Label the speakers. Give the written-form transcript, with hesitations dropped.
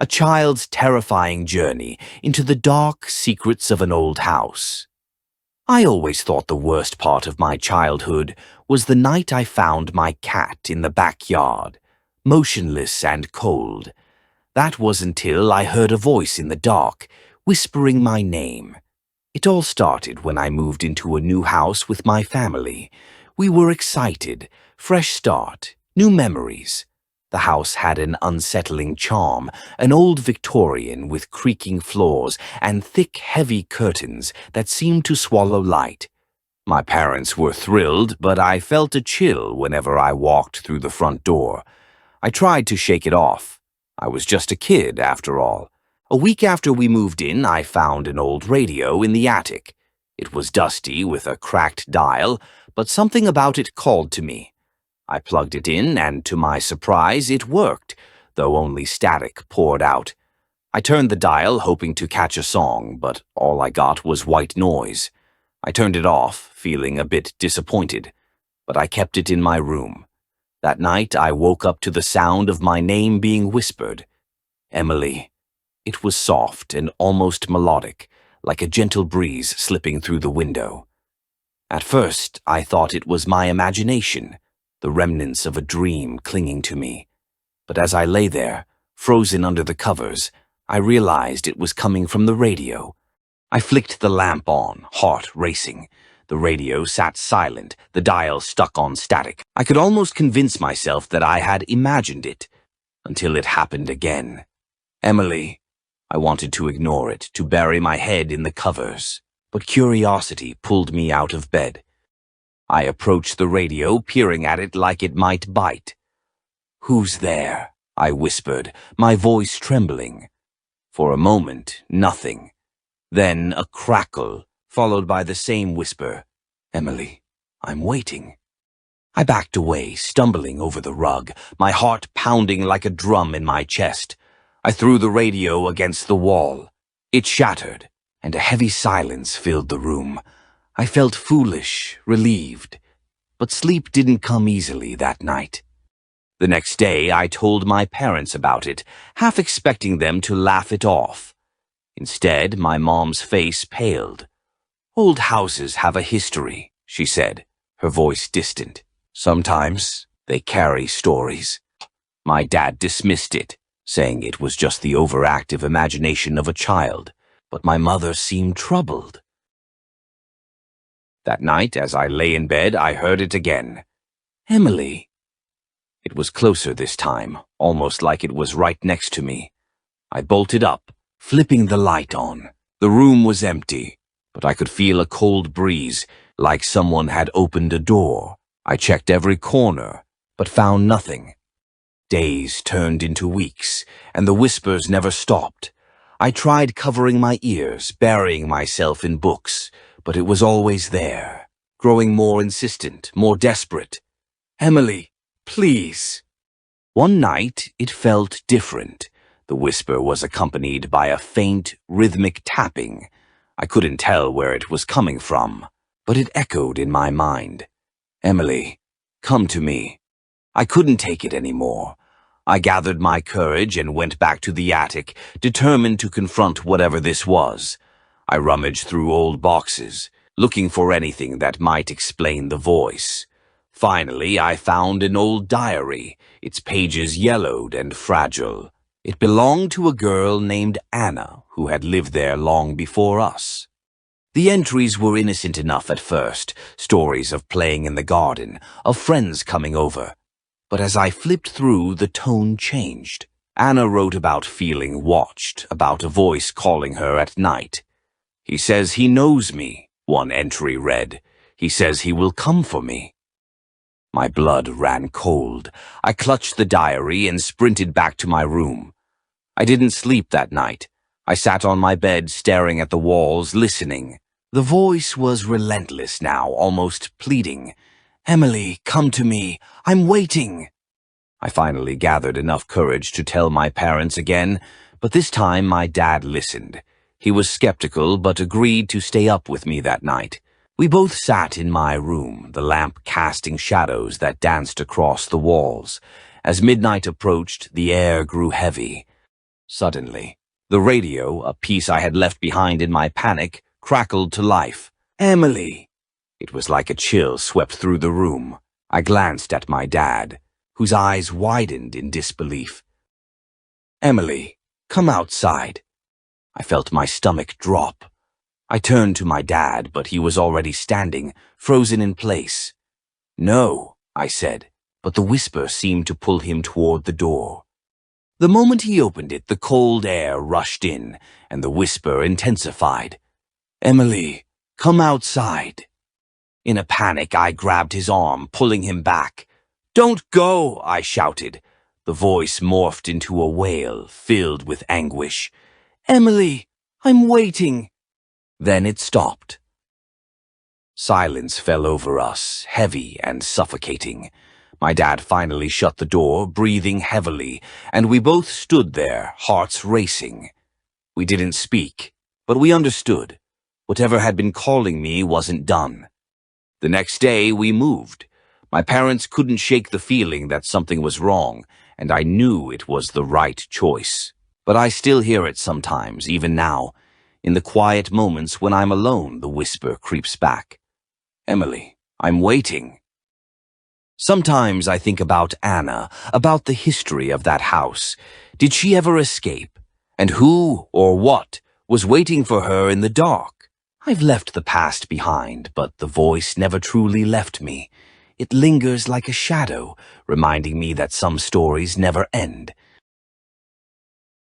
Speaker 1: a child's terrifying journey into the dark secrets of an old house. I always thought the worst part of my childhood was the night I found my cat in the backyard, motionless and cold. That was until I heard a voice in the dark, whispering my name. It all started when I moved into a new house with my family. We were excited, fresh start, new memories. The house had an unsettling charm, an old Victorian with creaking floors and thick, heavy curtains that seemed to swallow light. My parents were thrilled, but I felt a chill whenever I walked through the front door. I tried to shake it off. I was just a kid, after all. A week after we moved in, I found an old radio in the attic. It was dusty with a cracked dial, but something about it called to me. I plugged it in, and to my surprise, it worked, though only static poured out. I turned the dial, hoping to catch a song, but all I got was white noise. I turned it off, feeling a bit disappointed, but I kept it in my room. That night, I woke up to the sound of my name being whispered. Emily. It was soft and almost melodic, like a gentle breeze slipping through the window. At first, I thought it was my imagination, the remnants of a dream clinging to me. But as I lay there, frozen under the covers, I realized it was coming from the radio. I flicked the lamp on, heart racing. The radio sat silent, the dial stuck on static. I could almost convince myself that I had imagined it, until it happened again. Emily. I wanted to ignore it, to bury my head in the covers, but curiosity pulled me out of bed. I approached the radio, peering at it like it might bite. "Who's there?" I whispered, my voice trembling. For a moment, nothing. Then a crackle, followed by the same whisper. "Emily, I'm waiting." I backed away, stumbling over the rug, my heart pounding like a drum in my chest. I threw the radio against the wall. It shattered, and a heavy silence filled the room. I felt foolish, relieved, but sleep didn't come easily that night. The next day, I told my parents about it, half expecting them to laugh it off. Instead, my mom's face paled. "Old houses have a history," she said, her voice distant. "Sometimes they carry stories." My dad dismissed it, saying it was just the overactive imagination of a child, but my mother seemed troubled. That night, as I lay in bed, I heard it again. "Emily." It was closer this time, almost like it was right next to me. I bolted up, flipping the light on. The room was empty, but I could feel a cold breeze, like someone had opened a door. I checked every corner, but found nothing. Days turned into weeks, and the whispers never stopped. I tried covering my ears, burying myself in books, but it was always there, growing more insistent, more desperate. "Emily, please." One night, it felt different. The whisper was accompanied by a faint, rhythmic tapping. I couldn't tell where it was coming from, but it echoed in my mind. "Emily, come to me." I couldn't take it anymore. I gathered my courage and went back to the attic, determined to confront whatever this was. I rummaged through old boxes, looking for anything that might explain the voice. Finally, I found an old diary, its pages yellowed and fragile. It belonged to a girl named Anna, who had lived there long before us. The entries were innocent enough at first, stories of playing in the garden, of friends coming over. But as I flipped through, the tone changed. Anna wrote about feeling watched, about a voice calling her at night. "He says he knows me," one entry read. "He says he will come for me." My blood ran cold. I clutched the diary and sprinted back to my room. I didn't sleep that night. I sat on my bed staring at the walls, listening. The voice was relentless now, almost pleading. "Emily, come to me. I'm waiting." I finally gathered enough courage to tell my parents again, but this time my dad listened. He was skeptical, but agreed to stay up with me that night. We both sat in my room, the lamp casting shadows that danced across the walls. As midnight approached, the air grew heavy. Suddenly, the radio, a piece I had left behind in my panic, crackled to life. "Emily!" It was like a chill swept through the room. I glanced at my dad, whose eyes widened in disbelief. "Emily, come outside." I felt my stomach drop. I turned to my dad, but he was already standing, frozen in place. "No," I said, but the whisper seemed to pull him toward the door. The moment he opened it, the cold air rushed in, and the whisper intensified. "Emily, come outside." In a panic, I grabbed his arm, pulling him back. "Don't go!" I shouted. The voice morphed into a wail, filled with anguish. "Emily, I'm waiting." Then it stopped. Silence fell over us, heavy and suffocating. My dad finally shut the door, breathing heavily, and we both stood there, hearts racing. We didn't speak, but we understood. Whatever had been calling me wasn't done. The next day, we moved. My parents couldn't shake the feeling that something was wrong, and I knew it was the right choice. But I still hear it sometimes, even now. In the quiet moments when I'm alone, the whisper creeps back. "Emily, I'm waiting." Sometimes I think about Anna, about the history of that house. Did she ever escape? And who or what was waiting for her in the dark? I've left the past behind, but the voice never truly left me. It lingers like a shadow, reminding me that some stories never end.